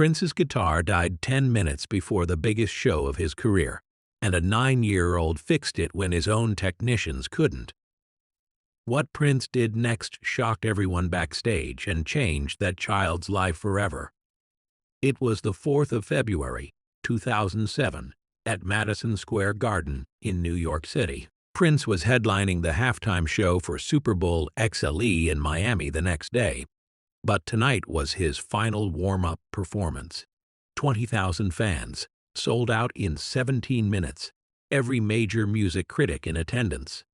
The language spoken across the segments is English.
Prince's guitar died 10 minutes before the biggest show of his career, and a 9-year-old fixed it when his own technicians couldn't. What Prince did next shocked everyone backstage and changed that child's life forever. It was the 4th of February, 2007, at Madison Square Garden in New York City. Prince was headlining the halftime show for Super Bowl XLI in Miami the next day, but tonight was his final warm-up performance. 20,000 fans, sold out in 17 minutes, every major music critic in attendance.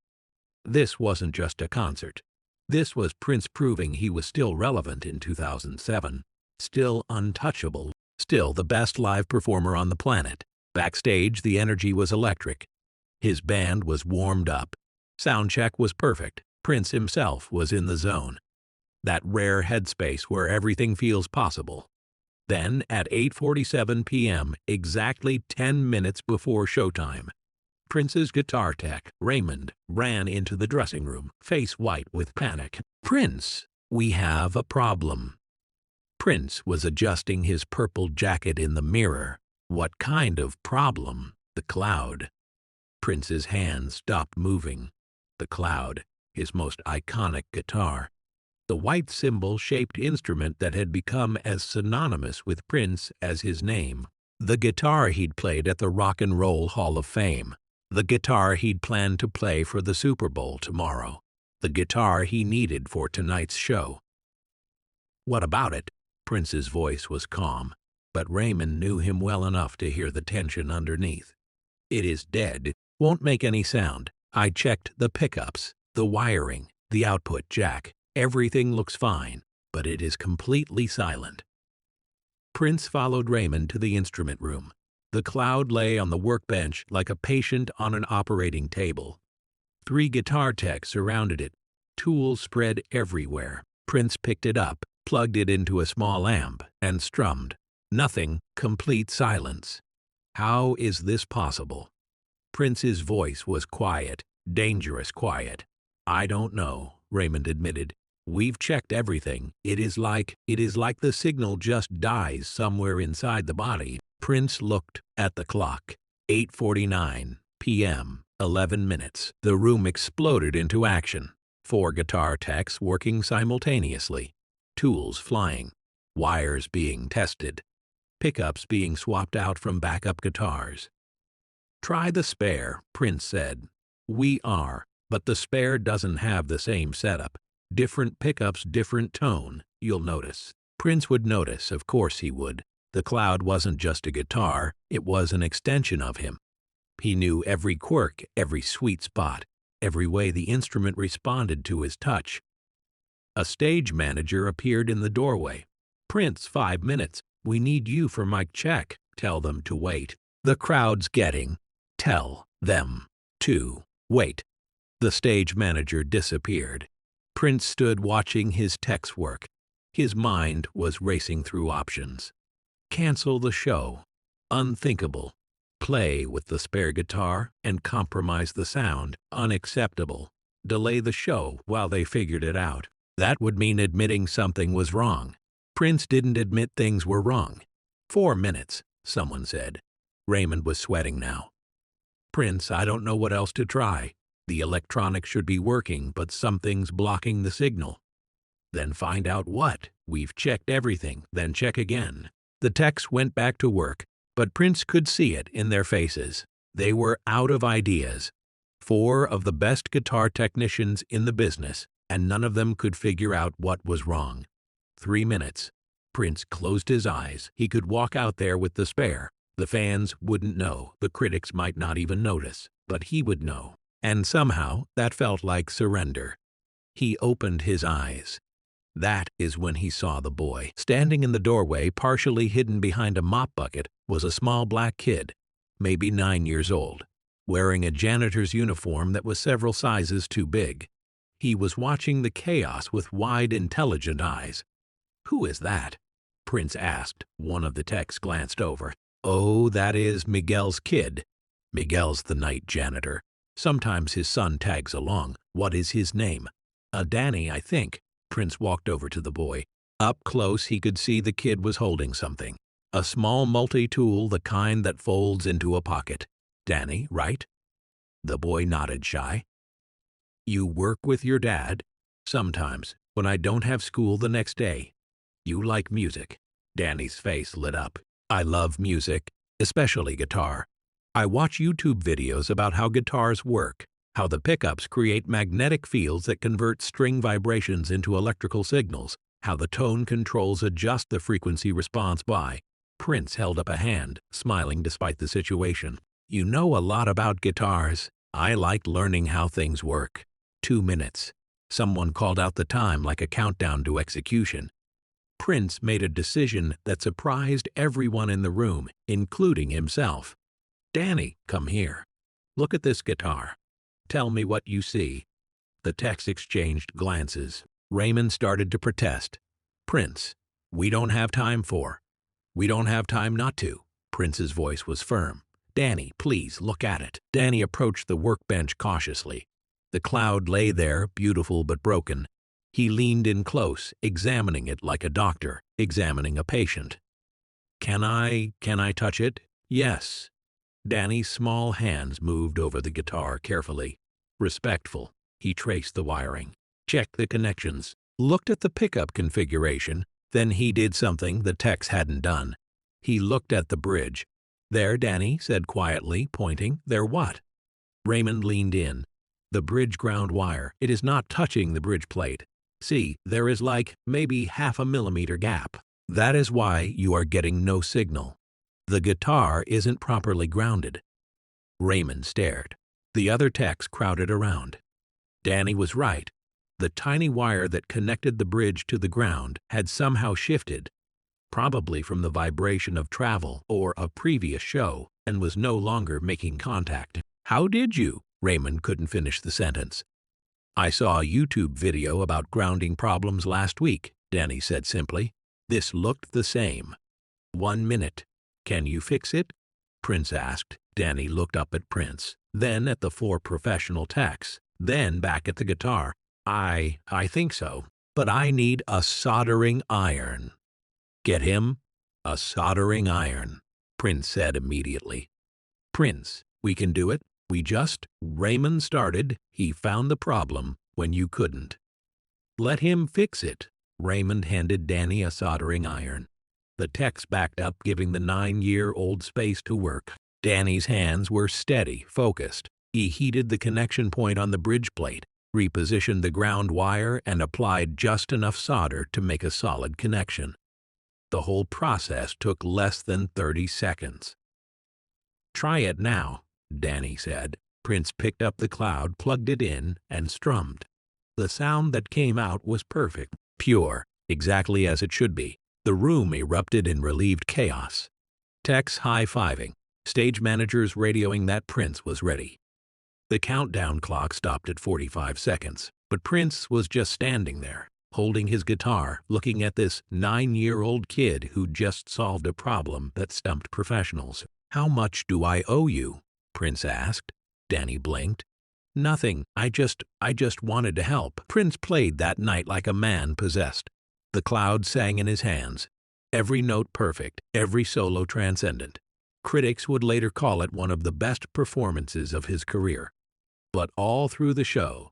This wasn't just a concert. This was Prince proving he was still relevant in 2007, still untouchable, still the best live performer on the planet. Backstage, the energy was electric. His band was warmed up. Sound check was perfect. Prince himself was in the zone. That rare headspace where everything feels possible. Then, at 8:47 p.m., exactly 10 minutes before showtime, Prince's guitar tech, Raymond, ran into the dressing room, face white with panic. "Prince, we have a problem." Prince was adjusting his purple jacket in the mirror. What kind of problem? The cloud. Prince's hands stopped moving. The cloud, his most iconic guitar. The white cymbal-shaped instrument that had become as synonymous with Prince as his name. The guitar he'd played at the Rock and Roll Hall of Fame. The guitar he'd planned to play for the Super Bowl tomorrow. The guitar he needed for tonight's show. "What about it?" Prince's voice was calm, but Raymond knew him well enough to hear the tension underneath. "It is dead. Won't make any sound. I checked the pickups, the wiring, the output jack. Everything looks fine, but it is completely silent." Prince followed Raymond to the instrument room. The cloud lay on the workbench like a patient on an operating table. 3 guitar techs surrounded it, tools spread everywhere. Prince picked it up, plugged it into a small amp, and strummed. Nothing, complete silence. How is this possible? Prince's voice was quiet, dangerous quiet. "I don't know," Raymond admitted. "We've checked everything. It is like the signal just dies somewhere inside the body." Prince looked at the clock. 8:49 p.m., 11 minutes. The room exploded into action. 4 guitar techs working simultaneously. Tools flying. Wires being tested. Pickups being swapped out from backup guitars. "Try the spare," Prince said. "We are, but the spare doesn't have the same setup. Different pickups, different tone, you'll notice." Prince would notice, of course he would. The cloud wasn't just a guitar, it was an extension of him. He knew every quirk, every sweet spot, every way the instrument responded to his touch. A stage manager appeared in the doorway. "Prince, 5 minutes. We need you for mic check. Tell them to wait." The crowd's getting. Tell them to wait. The stage manager disappeared. Prince stood watching his techs work. His mind was racing through options. Cancel the show. Unthinkable. Play with the spare guitar and compromise the sound. Unacceptable. Delay the show while they figured it out. That would mean admitting something was wrong. Prince didn't admit things were wrong. 4 minutes, someone said. Raymond was sweating now. "Prince, I don't know what else to try. The electronics should be working, but something's blocking the signal." "Then find out what. We've checked everything, then check again." The techs went back to work, but Prince could see it in their faces. They were out of ideas. 4 of the best guitar technicians in the business, and none of them could figure out what was wrong. 3 minutes. Prince closed his eyes. He could walk out there with the spare. The fans wouldn't know, the critics might not even notice, but he would know. And somehow that felt like surrender. He opened his eyes. That is when he saw the boy. Standing in the doorway, partially hidden behind a mop bucket, was a small black kid, maybe 9 years old, wearing a janitor's uniform that was several sizes too big. He was watching the chaos with wide, intelligent eyes. "Who is that?" Prince asked. One of the techs glanced over. "Oh, that is Miguel's kid. Miguel's the night janitor. Sometimes his son tags along. What is his name?" Danny, I think." Prince walked over to the boy. Up close he could see the kid was holding something. A small multi-tool, the kind that folds into a pocket. Danny, right? The boy nodded shy. You work with your dad? Sometimes, when I don't have school the next day. You like music? Danny's face lit up. I love music, especially guitar. I watch YouTube videos about how guitars work, how the pickups create magnetic fields that convert string vibrations into electrical signals, how the tone controls adjust the frequency response by. Prince held up a hand, smiling despite the situation. You know a lot about guitars. I like learning how things work. 2 minutes. Someone called out the time like a countdown to execution. Prince made a decision that surprised everyone in the room, including himself. Danny, come here. Look at this guitar. Tell me what you see. The techs exchanged glances. Raymond started to protest. Prince, we don't have time not to. Prince's voice was firm. Danny, please look at it. Danny approached the workbench cautiously. The cloud lay there, beautiful but broken. He leaned in close, examining it like a doctor examining a patient. Can I touch it? Yes. Danny's small hands moved over the guitar carefully. Respectful, he traced the wiring, checked the connections, looked at the pickup configuration, then he did something the techs hadn't done. He looked at the bridge. There, Danny said quietly, pointing. There what? Raymond leaned in. The bridge ground wire, it is not touching the bridge plate. See, there is like maybe 0.5 millimeter gap. That is why you are getting no signal. The guitar isn't properly grounded. Raymond stared. The other techs crowded around. Danny was right. The tiny wire that connected the bridge to the ground had somehow shifted, probably from the vibration of travel or a previous show, and was no longer making contact. How did you? Raymond couldn't finish the sentence. I saw a YouTube video about grounding problems last week, Danny said simply. This looked the same. 1 minute. Can you fix it? Prince asked. Danny looked up at Prince, then at the 4 professional techs, then back at the guitar. I think so, but I need a soldering iron. Get him? A soldering iron, Prince said immediately. Prince, we can do it. Raymond started. He found the problem when you couldn't. Let him fix it. Raymond handed Danny a soldering iron. The techs backed up, giving the 9-year-old space to work. Danny's hands were steady, focused. He heated the connection point on the bridge plate, repositioned the ground wire, and applied just enough solder to make a solid connection. The whole process took less than 30 seconds. Try it now, Danny said. Prince picked up the cloud, plugged it in, and strummed. The sound that came out was perfect, pure, exactly as it should be. The room erupted in relieved chaos. Techs high-fiving, stage managers radioing that Prince was ready. The countdown clock stopped at 45 seconds, but Prince was just standing there, holding his guitar, looking at this 9-year-old kid who just solved a problem that stumped professionals. How much do I owe you? Prince asked. Danny blinked. Nothing. I just wanted to help. Prince played that night like a man possessed. The cloud sang in his hands. Every note perfect, every solo transcendent. Critics would later call it one of the best performances of his career. But all through the show,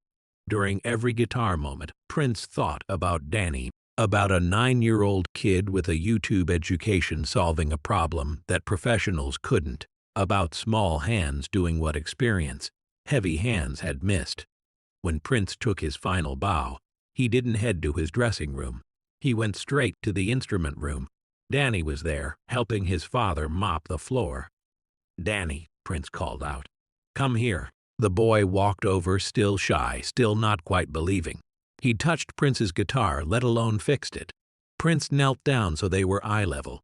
during every guitar moment, Prince thought about Danny, about a 9-year-old kid with a YouTube education solving a problem that professionals couldn't, about small hands doing what experience, heavy hands had missed. When Prince took his final bow, he didn't head to his dressing room. He went straight to the instrument room. Danny was there, helping his father mop the floor. Danny, Prince called out. Come here. The boy walked over, still shy, still not quite believing. He touched Prince's guitar, let alone fixed it. Prince knelt down so they were eye level.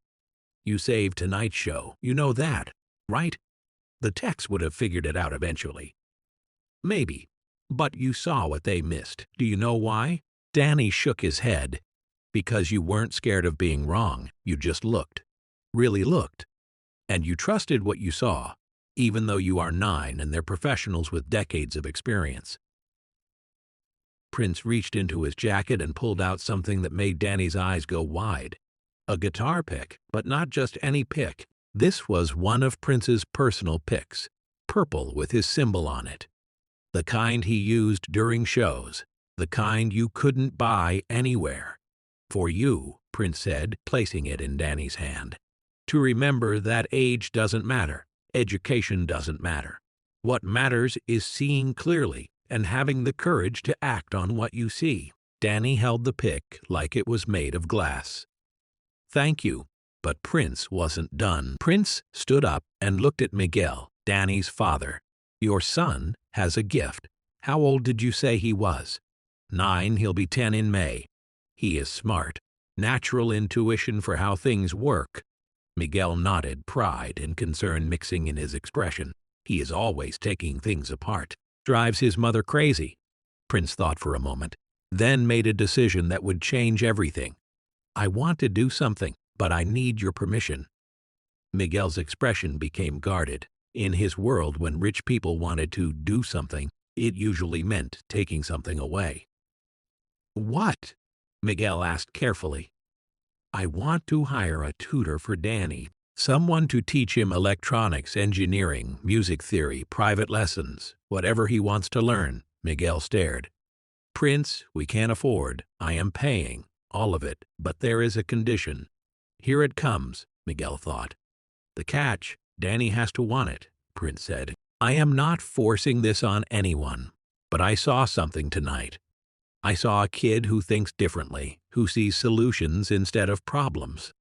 You saved tonight's show, you know that, right? The techs would have figured it out eventually. Maybe, but you saw what they missed. Do you know why? Danny shook his head. Because you weren't scared of being wrong, you just looked. Really looked. And you trusted what you saw, even though you are 9 and they're professionals with decades of experience. Prince reached into his jacket and pulled out something that made Danny's eyes go wide. A guitar pick, but not just any pick. This was one of Prince's personal picks, purple with his symbol on it. The kind he used during shows, the kind you couldn't buy anywhere. For you, Prince said, placing it in Danny's hand. To remember that age doesn't matter, education doesn't matter. What matters is seeing clearly and having the courage to act on what you see. Danny held the pick like it was made of glass. Thank you. But Prince wasn't done. Prince stood up and looked at Miguel, Danny's father. Your son has a gift. How old did you say he was? 9, he'll be 10 in May. He is smart. Natural intuition for how things work. Miguel nodded, pride and concern mixing in his expression. He is always taking things apart. Drives his mother crazy. Prince thought for a moment, then made a decision that would change everything. I want to do something, but I need your permission. Miguel's expression became guarded. In his world, when rich people wanted to do something, it usually meant taking something away. What? Miguel asked carefully. I want to hire a tutor for Danny, someone to teach him electronics, engineering, music theory, private lessons, whatever he wants to learn. Miguel stared. Prince, we can't afford. I am paying, all of it, but there is a condition. Here it comes, Miguel thought. The catch, Danny has to want it, Prince said. I am not forcing this on anyone, but I saw something tonight. I saw a kid who thinks differently, who sees solutions instead of problems.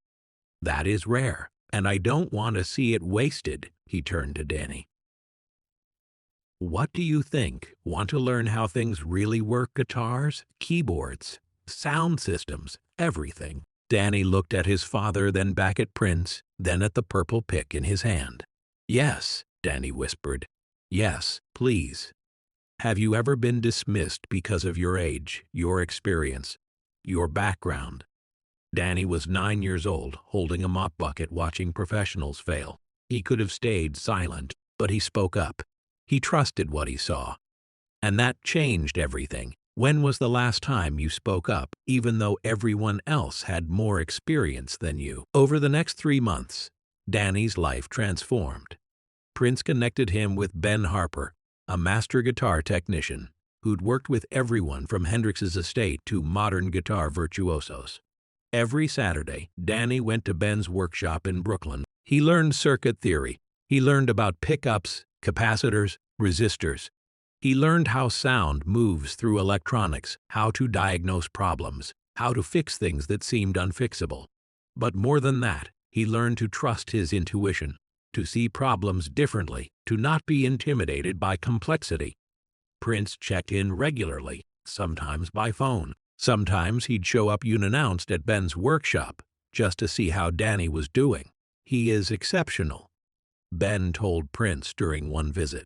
That is rare, and I don't want to see it wasted, he turned to Danny. What do you think? Want to learn how things really work? Guitars, keyboards, sound systems, everything. Danny looked at his father, then back at Prince, then at the purple pick in his hand. Yes, Danny whispered. Yes, please. Have you ever been dismissed because of your age, your experience, your background? Danny was 9 years old, holding a mop bucket watching professionals fail. He could have stayed silent, but he spoke up. He trusted what he saw. And that changed everything. When was the last time you spoke up, even though everyone else had more experience than you? Over the next 3 months, Danny's life transformed. Prince connected him with Ben Harper, a master guitar technician who'd worked with everyone from Hendrix's estate to modern guitar virtuosos. Every Saturday, Danny went to Ben's workshop in Brooklyn. He learned circuit theory. He learned about pickups, capacitors, resistors. He learned how sound moves through electronics, how to diagnose problems, how to fix things that seemed unfixable. But more than that, he learned to trust his intuition, to see problems differently, to not be intimidated by complexity. Prince checked in regularly, sometimes by phone. Sometimes he'd show up unannounced at Ben's workshop, just to see how Danny was doing. He is exceptional, Ben told Prince during one visit.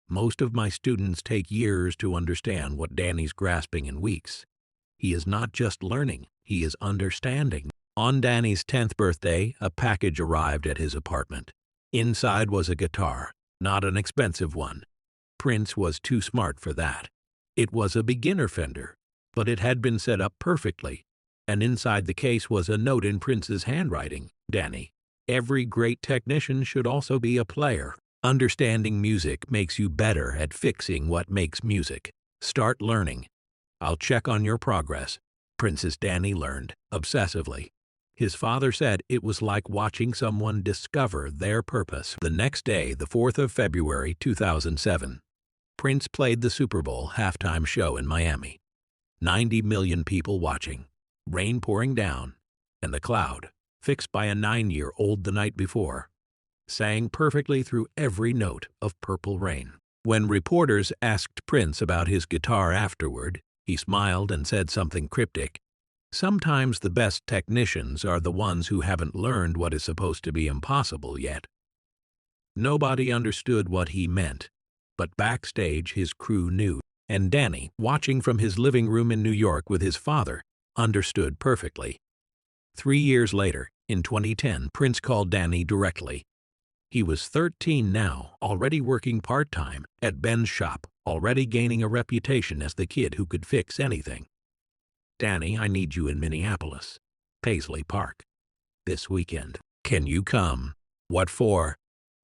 Most of my students take years to understand what Danny's grasping in weeks. He is not just learning, he is understanding. On Danny's 10th birthday, a package arrived at his apartment. Inside was a guitar, not an expensive one. Prince was too smart for that. It was a beginner Fender, but it had been set up perfectly, and inside the case was a note in Prince's handwriting. Danny, every great technician should also be a player. Understanding music makes you better at fixing what makes music. Start learning. I'll check on your progress. Prince's Danny learned, obsessively. His father said it was like watching someone discover their purpose. The next day, the 4th of February, 2007, Prince played the Super Bowl halftime show in Miami. 90 million people watching, rain pouring down, and the cloud, fixed by a 9-year-old the night before, sang perfectly through every note of Purple Rain. When reporters asked Prince about his guitar afterward, he smiled and said something cryptic. Sometimes the best technicians are the ones who haven't learned what is supposed to be impossible yet. Nobody understood what he meant, but backstage his crew knew, and Danny, watching from his living room in New York with his father, understood perfectly. 3 years later, in 2010, Prince called Danny directly. He was 13 now, already working part-time at Ben's shop, already gaining a reputation as the kid who could fix anything. Danny, I need you in Minneapolis. Paisley Park. this weekend. Can you come? What for?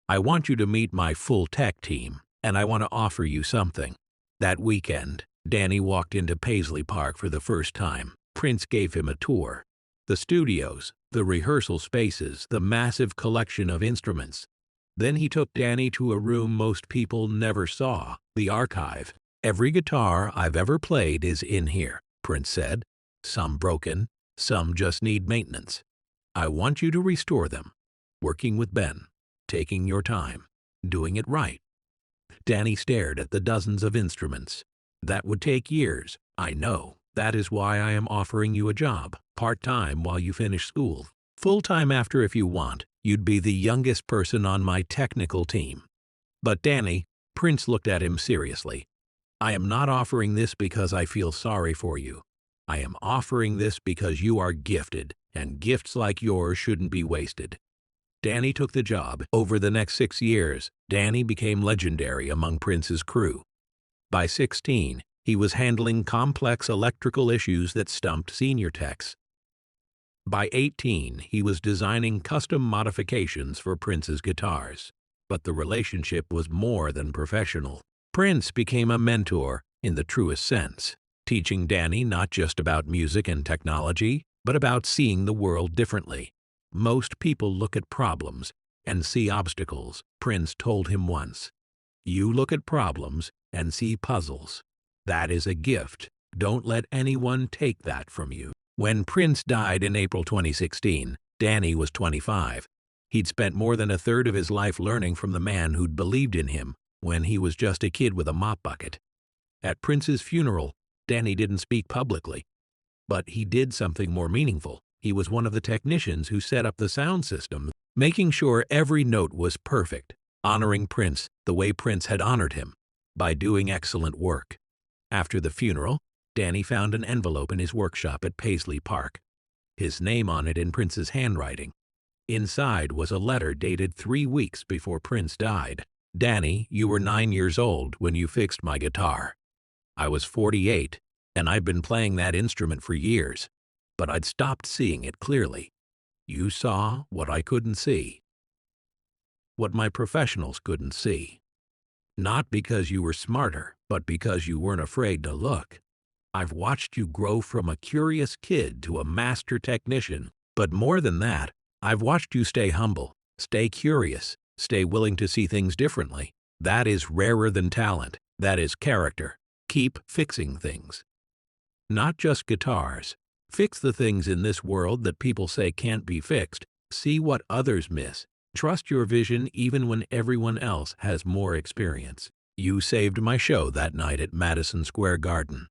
I want you to meet my full tech team, and I want to offer you something. That weekend, Danny walked into Paisley Park for the first time. Prince gave him a tour. The studios, the rehearsal spaces, the massive collection of instruments. Then he took Danny to a room most people never saw, the archive. Every guitar I've ever played is in here, Prince said. Some broken, some just need maintenance. I want you to restore them. Working with Ben, taking your time, doing it right. Danny stared at the dozens of instruments. That would take years, I know. That is why I am offering you a job, part-time while you finish school. Full-time after if you want. You'd be the youngest person on my technical team. But Danny, Prince looked at him seriously. I am not offering this because I feel sorry for you. I am offering this because you are gifted, and gifts like yours shouldn't be wasted. Danny took the job. Over the next 6 years, Danny became legendary among Prince's crew. By 16, he was handling complex electrical issues that stumped senior techs. By 18, he was designing custom modifications for Prince's guitars. But the relationship was more than professional. Prince became a mentor in the truest sense, teaching Danny not just about music and technology, but about seeing the world differently. Most people look at problems and see obstacles, Prince told him once. You look at problems and see puzzles. That is a gift. Don't let anyone take that from you. When Prince died in April 2016, Danny was 25. He'd spent more than a third of his life learning from the man who'd believed in him when he was just a kid with a mop bucket. At Prince's funeral, Danny didn't speak publicly. But he did something more meaningful. He was one of the technicians who set up the sound system, making sure every note was perfect, honoring Prince the way Prince had honored him, by doing excellent work. After the funeral, Danny found an envelope in his workshop at Paisley Park, his name on it in Prince's handwriting. Inside was a letter dated 3 weeks before Prince died. Danny, you were 9 years old when you fixed my guitar. I was 48, and I've been playing that instrument for years, but I'd stopped seeing it clearly. You saw what I couldn't see, what my professionals couldn't see. Not because you were smarter, but because you weren't afraid to look. I've watched you grow from a curious kid to a master technician, but more than that, I've watched you stay humble, stay curious, stay willing to see things differently. That is rarer than talent. That is character. Keep fixing things. Not just guitars. Fix the things in this world that people say can't be fixed. See what others miss. Trust your vision even when everyone else has more experience. You saved my show that night at Madison Square Garden.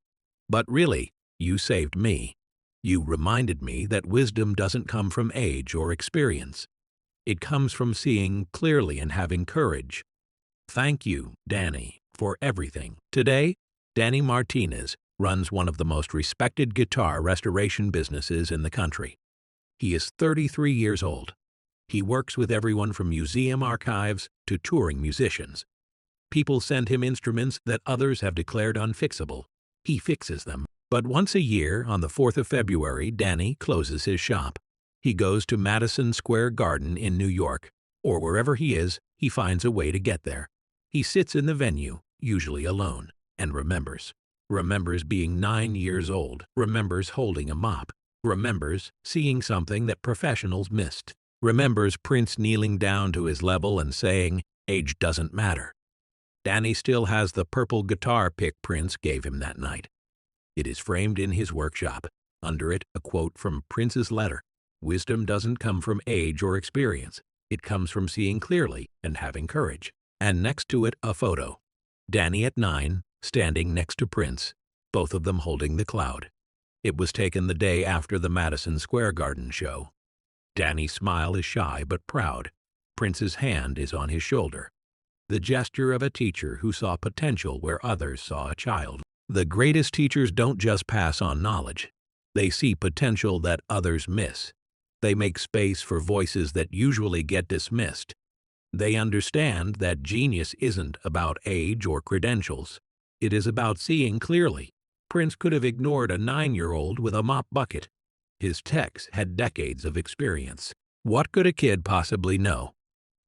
But really, you saved me. You reminded me that wisdom doesn't come from age or experience. It comes from seeing clearly and having courage. Thank you, Danny, for everything. Today, Danny Martinez runs one of the most respected guitar restoration businesses in the country. He is 33 years old. He works with everyone from museum archives to touring musicians. People send him instruments that others have declared unfixable. He fixes them. But once a year, on the 4th of February, Danny closes his shop. He goes to Madison Square Garden in New York, or wherever he is, he finds a way to get there. He sits in the venue, usually alone, and remembers. Remembers being 9 years old, remembers holding a mop, remembers seeing something that professionals missed, remembers Prince kneeling down to his level and saying, "Age doesn't matter." Danny still has the purple guitar pick Prince gave him that night. It is framed in his workshop. Under it, a quote from Prince's letter. Wisdom doesn't come from age or experience. It comes from seeing clearly and having courage. And next to it, a photo. Danny at 9, standing next to Prince, both of them holding the cloud. It was taken the day after the Madison Square Garden show. Danny's smile is shy but proud. Prince's hand is on his shoulder. The gesture of a teacher who saw potential where others saw a child. The greatest teachers don't just pass on knowledge. They see potential that others miss. They make space for voices that usually get dismissed. They understand that genius isn't about age or credentials. It is about seeing clearly. Prince could have ignored a 9-year-old with a mop bucket. His techs had decades of experience. What could a kid possibly know?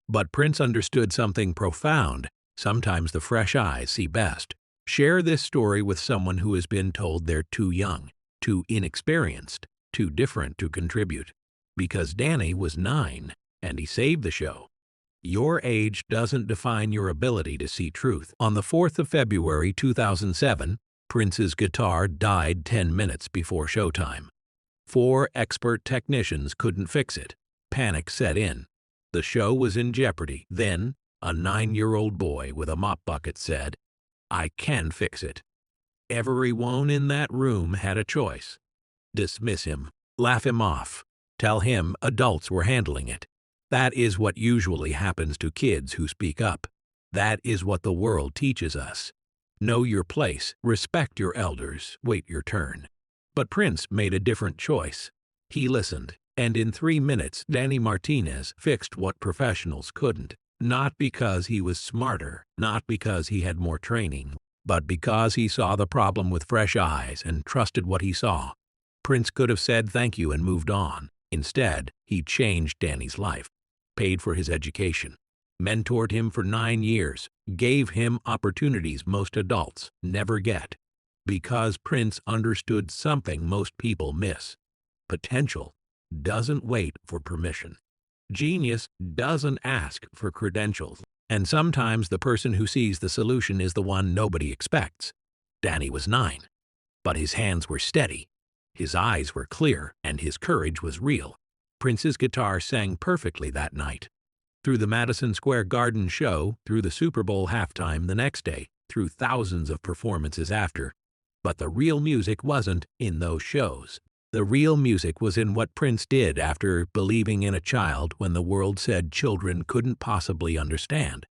But Prince understood something profound. Sometimes the fresh eyes see best. Share this story with someone who has been told they're too young, too inexperienced, too different to contribute. Because Danny was 9, and he saved the show. Your age doesn't define your ability to see truth. On the 4th of February 2007, Prince's guitar died 10 minutes before showtime. 4 expert technicians couldn't fix it. Panic set in. The show was in jeopardy. Then, a 9-year-old boy with a mop bucket said, "I can fix it." Everyone in that room had a choice. Dismiss him, laugh him off, tell him adults were handling it. That is what usually happens to kids who speak up. That is what the world teaches us. Know your place, respect your elders, wait your turn. But Prince made a different choice. He listened, and in 3 minutes Danny Martinez fixed what professionals couldn't. Not because he was smarter, not because he had more training, but because he saw the problem with fresh eyes and trusted what he saw. Prince could have said thank you and moved on. Instead, he changed Danny's life, paid for his education, mentored him for 9 years, gave him opportunities most adults never get. Because Prince understood something most people miss. Potential doesn't wait for permission. Genius doesn't ask for credentials. And sometimes the person who sees the solution is the one nobody expects. Danny was 9, but his hands were steady, his eyes were clear, and his courage was real. Prince's guitar sang perfectly that night. Through the Madison Square Garden show, through the Super Bowl halftime the next day, through thousands of performances after. But the real music wasn't in those shows. The real music was in what Prince did after believing in a child when the world said children couldn't possibly understand.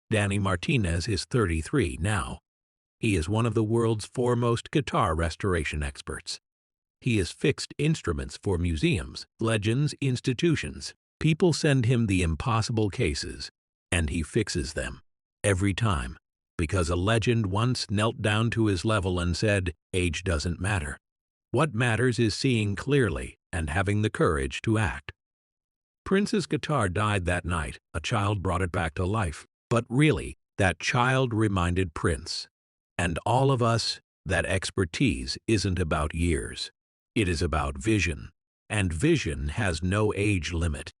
Danny Martinez is 33 now. He is one of the world's foremost guitar restoration experts. He has fixed instruments for museums, legends, institutions. People send him the impossible cases, and he fixes them. Every time. Because a legend once knelt down to his level and said, "Age doesn't matter. What matters is seeing clearly and having the courage to act." Prince's guitar died that night. A child brought it back to life. But really, that child reminded Prince, and all of us, that expertise isn't about years. It is about vision. And vision has no age limit.